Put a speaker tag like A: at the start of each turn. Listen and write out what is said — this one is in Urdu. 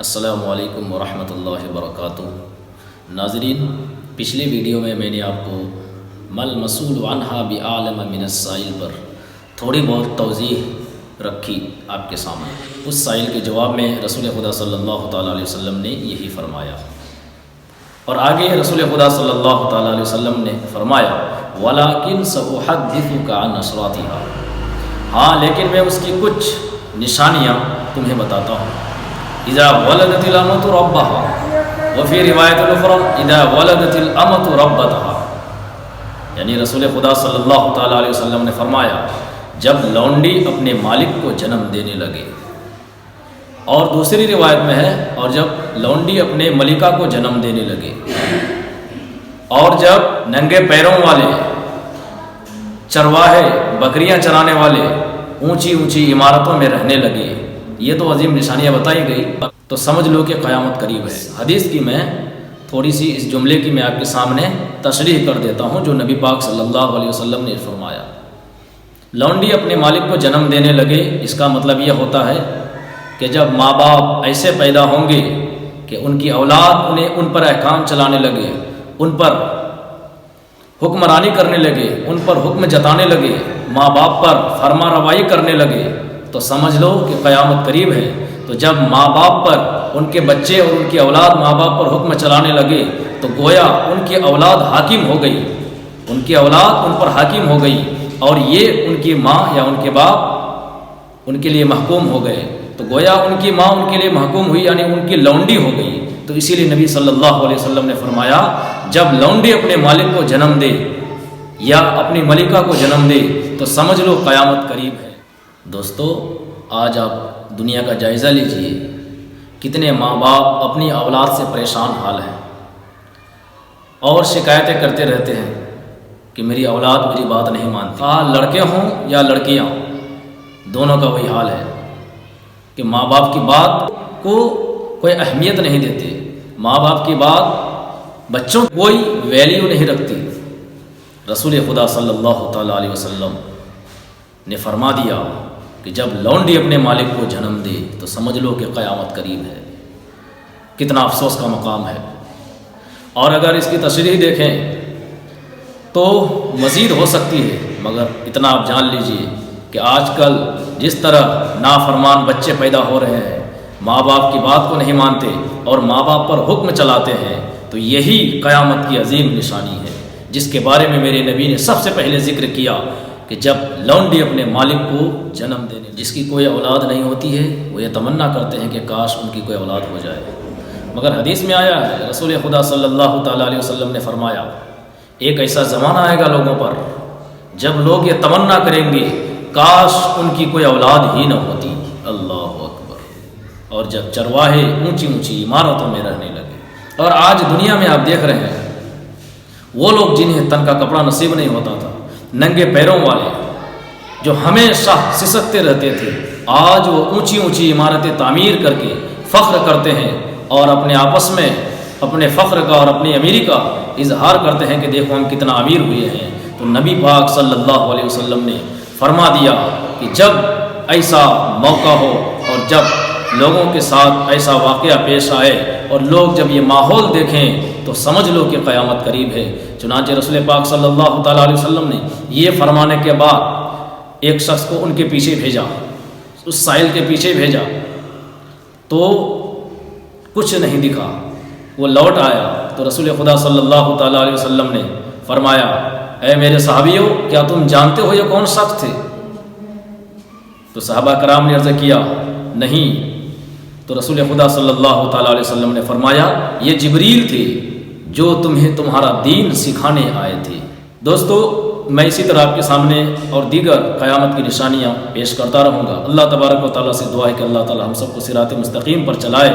A: السلام علیکم ورحمۃ اللہ وبرکاتہ۔ ناظرین، پچھلے ویڈیو میں نے آپ کو مل مسئول عنہا بعالم من السائل پر تھوڑی بہت توضیح رکھی آپ کے سامنے۔ اس سائل کے جواب میں رسول خدا صلی اللہ تعالیٰ علیہ وسلم نے یہی فرمایا، اور آگے رسول خدا صلی اللہ تعالیٰ علیہ وسلم نے فرمایا وَلَكِنْ سَأُحَدِّثُكَ عَنْ أَشْرَاطِهَا، ہاں لیکن میں اس کی کچھ نشانیاں تمہیں بتاتا ہوں۔ اذا ولدت الامۃ ربها وفی روایت الاخرى اذا ولدت الامۃ ربتها، یعنی رسول خدا صلی اللہ تعالیٰ علیہ وسلم نے فرمایا جب لونڈی اپنے مالک کو جنم دینے لگے، اور دوسری روایت میں ہے اور جب لونڈی اپنے ملکہ کو جنم دینے لگے، اور جب ننگے پیروں والے چرواہے بکریاں چرانے والے اونچی اونچی عمارتوں میں رہنے لگے۔ یہ تو عظیم نشانیاں بتائی گئی، تو سمجھ لو کہ قیامت قریب ہے۔ حدیث کی میں تھوڑی سی اس جملے کی میں آپ کے سامنے تشریح کر دیتا ہوں جو نبی پاک صلی اللہ علیہ وسلم نے فرمایا۔ لونڈی اپنے مالک کو جنم دینے لگے، اس کا مطلب یہ ہوتا ہے کہ جب ماں باپ ایسے پیدا ہوں گے کہ ان کی اولاد انہیں ان پر احکام چلانے لگے، ان پر حکمرانی کرنے لگے، ان پر حکم جتانے لگے، ماں باپ پر فرما روائی کرنے لگے، تو سمجھ لو کہ قیامت قریب ہے۔ تو جب ماں باپ پر ان کے بچے اور ان کی اولاد ماں باپ پر حکم چلانے لگے تو گویا ان کی اولاد حاکم ہو گئی، ان کی اولاد ان پر حاکم ہو گئی، اور یہ ان کی ماں یا ان کے باپ ان کے لیے محکوم ہو گئے، تو گویا ان کی ماں ان کے لیے محکوم ہوئی، یعنی ان کی لونڈی ہو گئی۔ تو اسی لیے نبی صلی اللہ علیہ وسلم نے فرمایا جب لونڈی اپنے مالک کو جنم دے یا اپنی ملکہ کو جنم دے تو سمجھ لو قیامت قریب ہے۔ دوستو، آج آپ دنیا کا جائزہ لیجئے، کتنے ماں باپ اپنی اولاد سے پریشان حال ہیں اور شکایتیں کرتے رہتے ہیں کہ میری اولاد میری بات نہیں مانتی۔ لڑکے ہوں یا لڑکیاں، دونوں کا وہی حال ہے کہ ماں باپ کی بات کو کوئی اہمیت نہیں دیتے، ماں باپ کی بات بچوں کوئی ویلیو نہیں رکھتی۔ رسول خدا صلی اللہ تعالیٰ علیہ وسلم نے فرما دیا کہ جب لونڈی اپنے مالک کو جنم دے تو سمجھ لو کہ قیامت قریب ہے۔ کتنا افسوس کا مقام ہے، اور اگر اس کی تشریح دیکھیں تو مزید ہو سکتی ہے، مگر اتنا آپ جان لیجئے کہ آج کل جس طرح نافرمان بچے پیدا ہو رہے ہیں، ماں باپ کی بات کو نہیں مانتے اور ماں باپ پر حکم چلاتے ہیں، تو یہی قیامت کی عظیم نشانی ہے جس کے بارے میں میرے نبی نے سب سے پہلے ذکر کیا کہ جب لونڈی اپنے مالک کو جنم دینے، جس کی کوئی اولاد نہیں ہوتی ہے وہ یہ تمنا کرتے ہیں کہ کاش ان کی کوئی اولاد ہو جائے، مگر حدیث میں آیا ہے، رسول خدا صلی اللہ تعالیٰ علیہ وسلم نے فرمایا ایک ایسا زمانہ آئے گا لوگوں پر جب لوگ یہ تمنا کریں گے کاش ان کی کوئی اولاد ہی نہ ہوتی۔ اللہ اکبر۔ اور جب چرواہے اونچی اونچی عمارتوں میں رہنے لگے، اور آج دنیا میں آپ دیکھ رہے ہیں وہ لوگ جنہیں تن کا کپڑا نصیب نہیں ہوتا تھا، ننگے پیروں والے جو ہمیشہ سسکتے رہتے تھے، آج وہ اونچی اونچی عمارتیں تعمیر کر کے فخر کرتے ہیں اور اپنے آپس میں اپنے فخر کا اور اپنی امیری کا اظہار کرتے ہیں کہ دیکھو ہم کتنا امیر ہوئے ہیں۔ تو نبی پاک صلی اللہ علیہ وسلم نے فرما دیا کہ جب ایسا موقع ہو اور جب لوگوں کے ساتھ ایسا واقعہ پیش آئے اور لوگ جب یہ ماحول دیکھیں تو سمجھ لو کہ قیامت قریب ہے۔ چنانچہ رسول پاک صلی اللہ تعالیٰ علیہ وسلم نے یہ فرمانے کے بعد ایک شخص کو ان کے پیچھے بھیجا، اس سائل کے پیچھے بھیجا، تو کچھ نہیں دکھا، وہ لوٹ آیا تو رسول خدا صلی اللہ تعالیٰ علیہ وسلم نے فرمایا اے میرے صحابیوں، کیا تم جانتے ہو یہ کون شخص تھے؟ تو صحابہ کرام نے عرض کیا نہیں، تو رسول خدا صلی اللہ تعالیٰ علیہ وسلم نے فرمایا یہ جبریل تھے جو تمہیں تمہارا دین سکھانے آئے تھے۔ دوستو، میں اسی طرح آپ کے سامنے اور دیگر قیامت کی نشانیاں پیش کرتا رہوں گا۔ اللہ تبارک و تعالیٰ سے دعا ہے کہ اللہ تعالیٰ ہم سب کو صراط مستقیم پر چلائے۔